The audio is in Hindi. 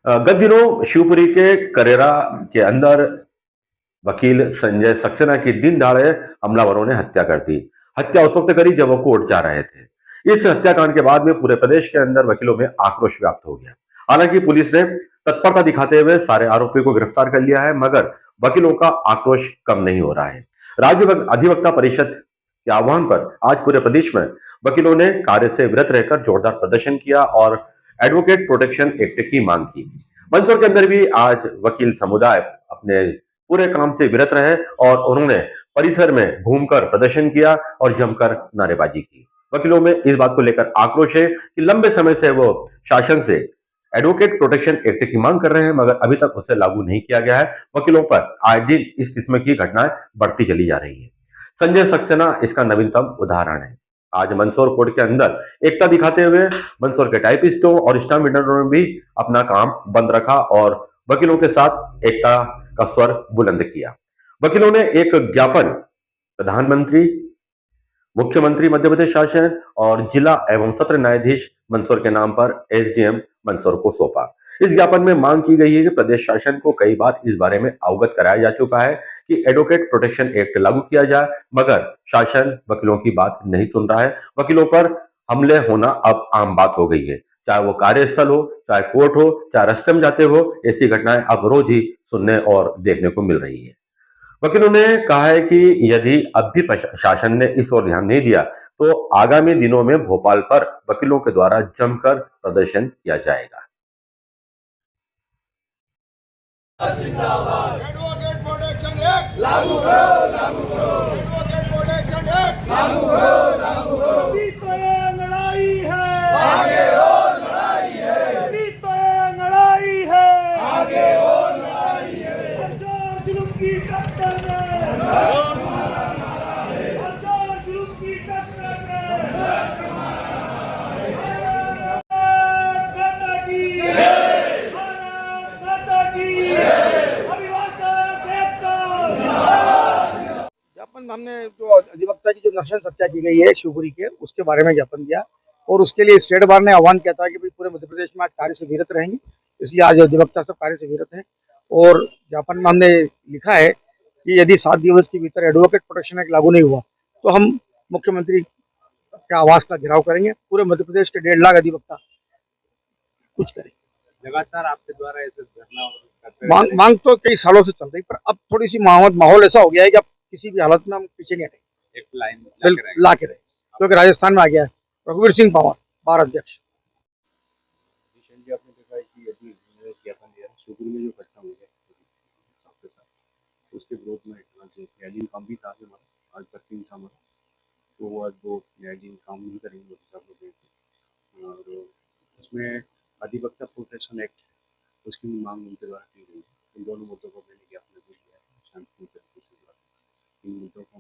गत दिनों शिवपुरी के करेरा के अंदर वकील संजय सक्सेना की दिन दहाड़े हमलावरों ने हत्या कर दी। हत्या उस वक्त करी जब वो कोर्ट जा रहे थे। इस हत्याकांड के बाद में पूरे प्रदेश के अंदर वकीलों में आक्रोश व्याप्त हो गया। हालांकि पुलिस ने तत्परता दिखाते हुए सारे आरोपियों को गिरफ्तार कर लिया है, मगर वकीलों का आक्रोश कम नहीं हो रहा है। राज्य अधिवक्ता परिषद के आह्वान पर आज पूरे प्रदेश में वकीलों ने कार्य से विरत रहकर जोरदार प्रदर्शन किया और एडवोकेट प्रोटेक्शन एक्ट की मांग की। मंदसौर के अंदर भी आज वकील समुदाय अपने पूरे काम से विरत रहे और उन्होंने परिसर में घूमकर प्रदर्शन किया और जमकर नारेबाजी की। वकीलों में इस बात को लेकर आक्रोश है कि लंबे समय से वो शासन से एडवोकेट प्रोटेक्शन एक्ट की मांग कर रहे हैं, मगर अभी तक उसे लागू नहीं किया गया है। वकीलों पर आए दिन इस किस्म की घटनाएं बढ़ती चली जा रही है। संजय सक्सेना इसका नवीनतम उदाहरण है। आज मंदसौर कोर्ट के अंदर एकता दिखाते हुए मंदसौर के टाइपिस्टों और स्टाम्प रीडरों ने भी अपना काम बंद रखा और वकीलों के साथ एकता का स्वर बुलंद किया। वकीलों ने एक ज्ञापन प्रधानमंत्री, मुख्यमंत्री मध्य प्रदेश शासन और जिला एवं सत्र न्यायाधीश मंदसौर के नाम पर एसडीएम मंदसौर को सौंपा। इस ज्ञापन में मांग की गई है कि प्रदेश शासन को कई बार इस बारे में अवगत कराया जा चुका है कि एडवोकेट प्रोटेक्शन एक्ट लागू किया जाए, मगर शासन वकीलों की बात नहीं सुन रहा है। वकीलों पर हमले होना अब आम बात हो गई है, चाहे वो कार्यस्थल हो, चाहे कोर्ट हो, चाहे रास्ते में जाते हो। ऐसी घटनाएं अब रोज ही सुनने और देखने को मिल रही है। वकीलों ने कहा है कि यदि अब भी शासन ने इस ओर ध्यान नहीं दिया तो आगामी दिनों में भोपाल पर वकीलों के द्वारा जमकर प्रदर्शन किया जाएगा। एडवोकेट प्रोटेक्शन एक्ट लागू करो, लागू करो। एडवोकेट प्रोटेक्शन एक्ट लागू करो, लागू करो। अभी तो ये लड़ाई है, आगे और लड़ाई है, अभी तो ये लड़ाई है, आगे और लड़ाई है। सरकार जुल्म की टक्कर में, सरकार जुल्म की टक्कर में, भारत माता की जय, भारत माता की जय, अभिभाषक एकता। ज्ञापन हमने जो अधिवक्ता की जो नरसंस हत्या की गई है शिवपुरी के, उसके बारे में ज्ञापन दिया और उसके लिए स्टेट बार ने आह्वान किया था कि भाई पूरे मध्य प्रदेश में आज कार्य से विरत रहेंगे, इसलिए आज अधिवक्ता सब कार्य से विरत हैं। और ज्ञापन में हमने लिखा है कि यदि 7 दिवस के भीतर एडवोकेट प्रोटेक्शन एक्ट लागू नहीं हुआ तो हम मुख्यमंत्री के आवास का घेराव करेंगे। पूरे मध्य प्रदेश के 1.5 लाख अधिवक्ता कुछ करें। लगातार आपके द्वारा ऐसे धरना करते मांग तो कई सालों से चल रही, पर अब थोड़ी सी माहौल ऐसा हो गया है कि अब किसी भी हालत में हम पीछे नहीं हटेंगे, एक लाइन बिल्कुल ला के रहे। क्योंकि राजस्थान में आ गया है रघुवीर सिंह पंवार बार अध्यक्ष। जी आपने देखा है कि अभी ज्ञापन दिया है शिवपुरी में जो घटना हुई है सबके साथ, उसके विरोध में आज न्यायाधीन काम भी था हमारा, आज 32 था हमारा, तो आज वो न्यायाधीन काम नहीं करेंगे मोदी साहब लोग गए थे। और उसमें अधिवक्ता प्रोटेक्शन एक्ट उसकी मांग उनके द्वारा की गई है। इन दोनों मुद्दों को मैंने ज्ञापन में दिया है, शांतिपूर्ण तरीके से इन मुद्दों को